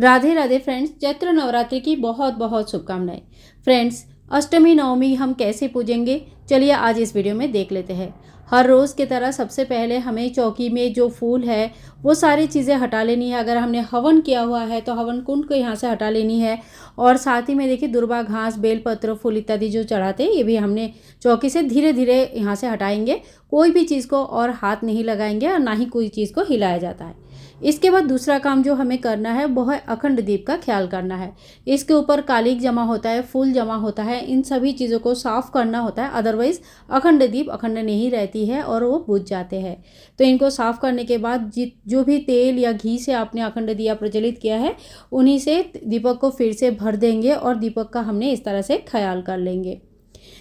Radhe Radhe friends, Chaitra Navratri की बहुत बहुत शुभकामनाएं। फ्रेंड्स, अष्टमी नवमी हम कैसे पूजेंगे, चलिए आज इस वीडियो में देख लेते हैं। हर रोज़ की तरह सबसे पहले हमें चौकी में जो फूल है वो सारी चीज़ें हटा लेनी है। अगर हमने हवन किया हुआ है तो हवन कुंड को यहाँ से हटा लेनी है। और साथ ही में देखिए, दुर्वा घास, बेलपत्र, फूल इत्यादि जो चढ़ाते हैं ये भी हमने चौकी से धीरे धीरे यहाँ से हटाएंगे। कोई भी चीज़ को और हाथ नहीं लगाएंगे और ना ही कोई चीज़ को हिलाया जाता है। इसके बाद दूसरा काम जो हमें करना है वो है अखंड दीप का ख्याल करना है। इसके ऊपर कालिक जमा होता है, फूल जमा होता है, इन सभी चीज़ों को साफ़ करना होता है। अदरवाइज़ अखंड दीप अखंड नहीं रहती है और वो बुझ जाते हैं। तो इनको साफ़ करने के बाद जो भी तेल या घी से आपने अखंड दिया प्रज्वलित किया है उन्हीं से दीपक को फिर से भर देंगे और दीपक का हमने इस तरह से ख्याल कर लेंगे।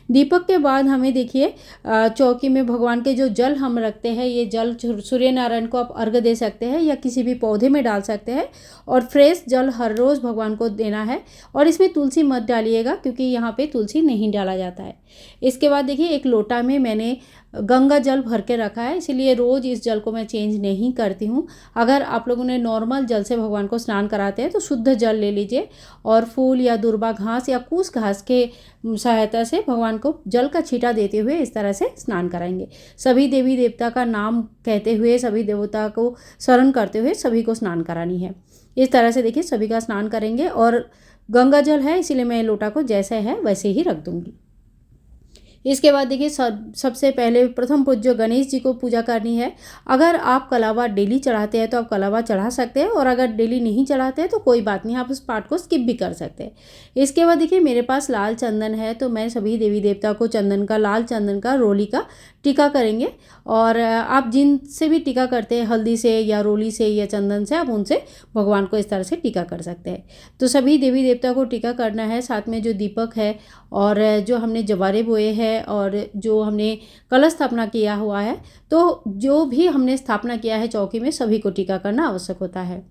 दीपक के बाद हमें देखिए, चौकी में भगवान के जो जल हम रखते हैं, ये जल सूर्य नारायण को आप अर्घ दे सकते हैं या किसी भी पौधे में डाल सकते हैं। और फ्रेश जल हर रोज़ भगवान को देना है। और इसमें तुलसी मत डालिएगा क्योंकि यहाँ पे तुलसी नहीं डाला जाता है। इसके बाद देखिए, एक लोटा में मैंने गंगा जल भर के रखा है, इसीलिए रोज़ इस जल को मैं चेंज नहीं करती हूँ। अगर आप लोगों ने नॉर्मल जल से भगवान को स्नान कराते हैं तो शुद्ध जल ले लीजिए और फूल या दुर्वा घास या कूस घास के सहायता से भगवान को जल का छींटा देते हुए इस तरह से स्नान कराएंगे। सभी देवी देवता का नाम कहते हुए, सभी देवता को स्मरण करते हुए सभी को स्नान करानी है। इस तरह से देखिए सभी का स्नान करेंगे। और गंगा जल है इसीलिए मैं लोटा को जैसे है वैसे ही रख दूँगी। इसके बाद देखिए, सबसे पहले प्रथम पूज्य गणेश जी को पूजा करनी है। अगर आप कलावा डेली चढ़ाते हैं तो आप कलावा चढ़ा सकते हैं, और अगर डेली नहीं चढ़ाते हैं तो कोई बात नहीं, आप उस पार्ट को स्किप भी कर सकते हैं। इसके बाद देखिए, मेरे पास लाल चंदन है तो मैं सभी देवी देवता को चंदन का, लाल चंदन का, रोली का टीका करेंगे। और आप जिनसे भी टीका करते हैं, हल्दी से या रोली से या चंदन से, आप उनसे भगवान को इस तरह से टीका कर सकते हैं। तो सभी देवी देवता को टीका करना है। साथ में जो दीपक है और जो हमने जवारे बोए हैं और जो हमने कलश स्थापना किया हुआ है, तो जो भी हमने स्थापना किया है चौकी में, सभी को टीका करना आवश्यक होता है।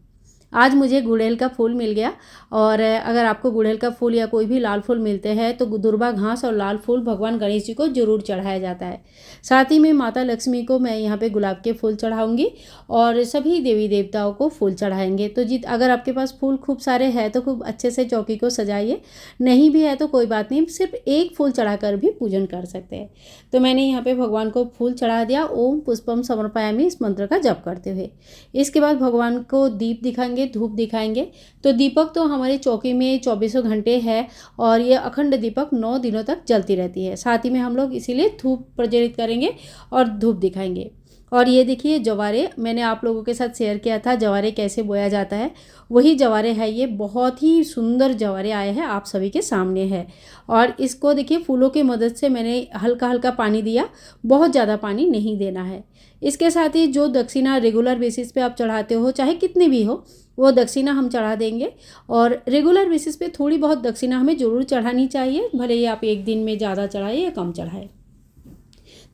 आज मुझे गुड़हल का फूल मिल गया, और अगर आपको गुड़हल का फूल या कोई भी लाल फूल मिलते हैं तो दुर्वा घास और लाल फूल भगवान गणेश जी को जरूर चढ़ाया जाता है। साथ ही में माता लक्ष्मी को मैं यहाँ पे गुलाब के फूल चढ़ाऊंगी और सभी देवी देवताओं को फूल चढ़ाएंगे। तो अगर आपके पास फूल खूब सारे हैं तो खूब अच्छे से चौकी को सजाइए, नहीं भी है तो कोई बात नहीं, सिर्फ एक फूल चढ़ाकर भी पूजन कर सकते हैं। तो मैंने यहाँ पे भगवान को फूल चढ़ा दिया, ओम पुष्पम समर्पयामि इस मंत्र का जप करते हुए। इसके बाद भगवान को दीप दिखाएंगे, धूप दिखाएंगे। तो दीपक तो हमारी चौकी में 24 घंटे है और ये अखंड दीपक 9 दिनों तक जलती रहती है। साथ ही में हम लोग इसीलिए धूप प्रज्वलित करेंगे और धूप दिखाएंगे। और ये देखिए, जवारे मैंने आप लोगों के साथ शेयर किया था, जवारे कैसे बोया जाता है, वही जवारे है। ये बहुत ही सुंदर जवारे आए हैं, आप सभी के सामने है। और इसको देखिए, फूलों की मदद से मैंने हल्का हल्का पानी दिया, बहुत ज़्यादा पानी नहीं देना है। इसके साथ ही जो दक्षिणा रेगुलर बेसिस पे आप चढ़ाते हो, चाहे कितनी भी हो, वो दक्षिणा हम चढ़ा देंगे। और रेगुलर बेसिस पे थोड़ी बहुत दक्षिणा हमें ज़रूर चढ़ानी चाहिए, भले ही आप एक दिन में ज़्यादा चढ़ाए या कम चढ़ाए।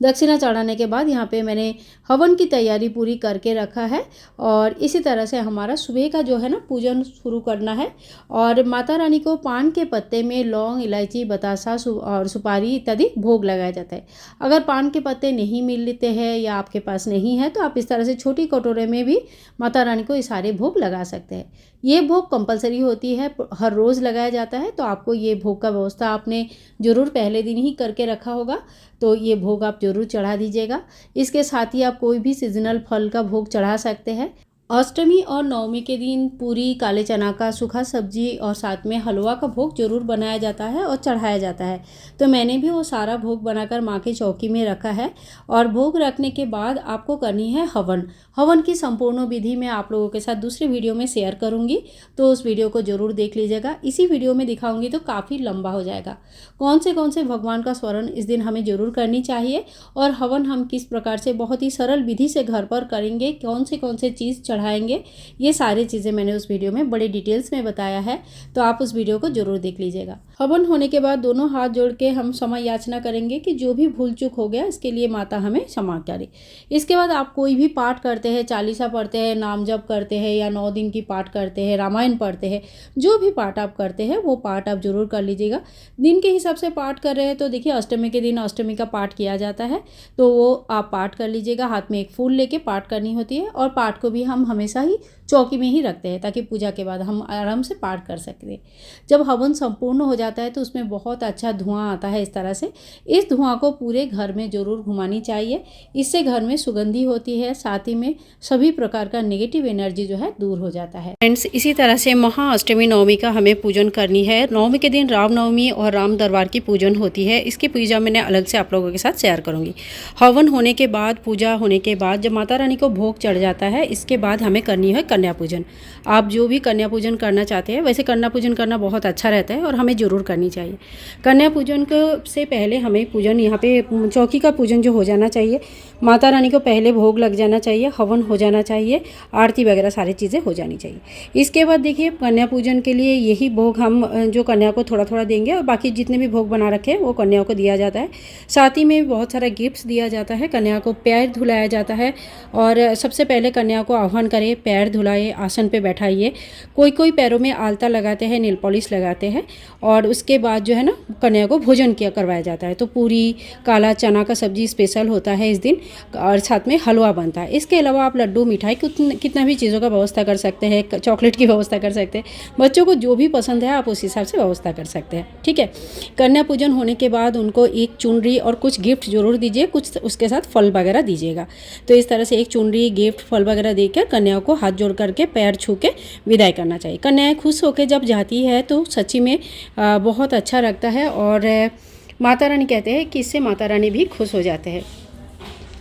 दक्षिणा चढ़ाने के बाद यहाँ पे मैंने हवन की तैयारी पूरी करके रखा है। और इसी तरह से हमारा सुबह का जो है ना पूजन शुरू करना है। और माता रानी को पान के पत्ते में लौंग, इलायची, बतासा और सुपारी इत्यादि भोग लगाया जाता है। अगर पान के पत्ते नहीं मिलते हैं या आपके पास नहीं है तो आप इस तरह से छोटी कटोरे में भी माता रानी को ये सारे भोग लगा सकते हैं। ये भोग कंपलसरी होती है, हर रोज़ लगाया जाता है। तो आपको ये भोग का व्यवस्था आपने ज़रूर पहले दिन ही करके रखा होगा, तो ये भोग आप ज़रूर चढ़ा दीजिएगा। इसके साथ ही आप कोई भी सीजनल फल का भोग चढ़ा सकते हैं। अष्टमी और नवमी के दिन पूरी, काले चना का सूखा सब्जी और साथ में हलवा का भोग जरूर बनाया जाता है और चढ़ाया जाता है। तो मैंने भी वो सारा भोग बनाकर माँ की चौकी में रखा है। और भोग रखने के बाद आपको करनी है हवन। हवन की संपूर्ण विधि मैं आप लोगों के साथ दूसरे वीडियो में शेयर करूँगी, तो उस वीडियो को जरूर देख लीजिएगा। इसी वीडियो में दिखाऊँगी तो काफ़ी लंबा हो जाएगा। कौन से भगवान का स्मरण इस दिन हमें जरूर करनी चाहिए और हवन हम किस प्रकार से बहुत ही सरल विधि से घर पर करेंगे, कौन से चीज़ चढ़ाएंगे, ये सारी चीज़ें मैंने उस वीडियो में बड़े डिटेल्स में बताया है। तो आप उस वीडियो को जरूर देख लीजिएगा। हवन होने के बाद दोनों हाथ जोड़ के हम क्षमा याचना करेंगे कि जो भी भूल चूक हो गया इसके लिए माता हमें क्षमा करे। इसके बाद आप कोई भी पाठ करते हैं, चालीसा पढ़ते हैं, नाम जप करते हैं या 9 दिन की पाठ करते हैं, रामायण पढ़ते हैं, जो भी पाठ आप करते हैं वो पाठ आप जरूर कर लीजिएगा। दिन के हिसाब से पाठ कर रहे हैं तो देखिए, अष्टमी के दिन अष्टमी का पाठ किया जाता है, तो वो आप पाठ कर लीजिएगा। हाथ में एक फूल लेके पाठ करनी होती है और पाठ को भी हम हम हमेशा ही चौकी में ही रखते हैं ताकि पूजा के बाद हम आराम से पाठ कर सकते। जब हवन संपूर्ण हो जाता है तो उसमें बहुत अच्छा धुआं आता है। इस तरह से इस धुआं को पूरे घर में ज़रूर घुमानी चाहिए। इससे घर में सुगंधी होती है, साथ ही में सभी प्रकार का नेगेटिव एनर्जी जो है दूर हो जाता है। फ्रेंड्स, इसी तरह से महाअष्टमी नवमी का हमें पूजन करनी है। नवमी के दिन रामनवमी और राम दरबार की पूजन होती है। इसकी पूजा मैंने अलग से आप लोगों के साथ शेयर करूँगी। हवन होने के बाद, पूजा होने के बाद जब माता रानी को भोग चढ़ जाता है, इसके बाद हमें करनी है कन्या पूजन। आप जो भी कन्या पूजन करना चाहते हैं, वैसे कन्या पूजन करना बहुत अच्छा रहता है और हमें ज़रूर करनी चाहिए। कन्या पूजन को से पहले हमें पूजन यहाँ पे चौकी का पूजन जो हो जाना चाहिए, माता रानी को पहले भोग लग जाना चाहिए, हवन हो जाना चाहिए, आरती वगैरह सारी चीज़ें हो जानी चाहिए। इसके बाद देखिए कन्या पूजन के लिए यही भोग हम जो कन्या को थोड़ा थोड़ा देंगे और बाकी जितने भी भोग बना रखे हैं वो कन्याओं को दिया जाता है। साथ ही में बहुत सारा गिफ्ट्स दिया जाता है। कन्या को पैर धुलाया जाता है और सबसे पहले कन्या को आह्वान करें, पैर धुलाए, आसन पे बैठाइए। कोई पैरों में आलता लगाते हैं, नेल पॉलिश लगाते हैं और उसके बाद जो है ना कन्या को भोजन करवाया जाता है। तो पूरी, काला चना का सब्जी स्पेशल होता है इस दिन और साथ में हलवा बनता है। इसके अलावा आप लड्डू, मिठाई, कितना भी चीज़ों का व्यवस्था कर सकते हैं, चॉकलेट की व्यवस्था कर सकते हैं। बच्चों को जो भी पसंद है आप उस हिसाब से व्यवस्था कर सकते हैं। ठीक है। कन्या पूजन होने के बाद उनको एक चुनरी और कुछ गिफ्ट जरूर दीजिए, कुछ उसके साथ फल वगैरह दीजिएगा। तो इस तरह से एक चुनरी, गिफ्ट, फल वगैरह देकर कन्या को हाथ जोड़ करके पैर छू के विदाई करना चाहिए। कन्याएं खुश होकर जब जाती है तो सच्ची में बहुत अच्छा लगता है और माता रानी कहते हैं कि इससे माता रानी भी खुश हो जाते हैं।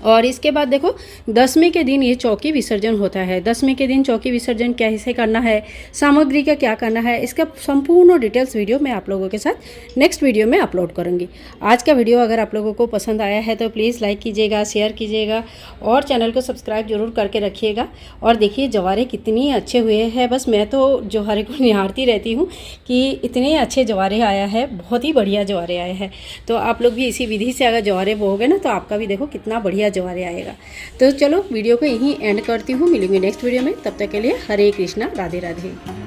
और इसके बाद देखो 10वें के दिन ये चौकी विसर्जन होता है। 10वें के दिन चौकी विसर्जन कैसे करना है, सामग्री का क्या करना है, इसका संपूर्ण डिटेल्स वीडियो मैं आप लोगों के साथ नेक्स्ट वीडियो में अपलोड करूँगी। आज का वीडियो अगर आप लोगों को पसंद आया है तो प्लीज़ लाइक कीजिएगा, शेयर कीजिएगा और चैनल को सब्सक्राइब जरूर करके रखिएगा। और देखिए जवारे कितनी अच्छे हुए हैं, बस मैं तो जवारे को निहारती रहती हूँ कि इतने अच्छे जवारे आया है, बहुत ही बढ़िया जवारे आए हैं। तो आप लोग भी इसी विधि से अगर जवारे बोओगे ना तो आपका भी देखो कितना बढ़िया जवारे आएगा। तो चलो वीडियो को यहीं एंड करती हूँ, मिलूंगी नेक्स्ट वीडियो में। तब तक के लिए हरे कृष्णा, राधे राधे।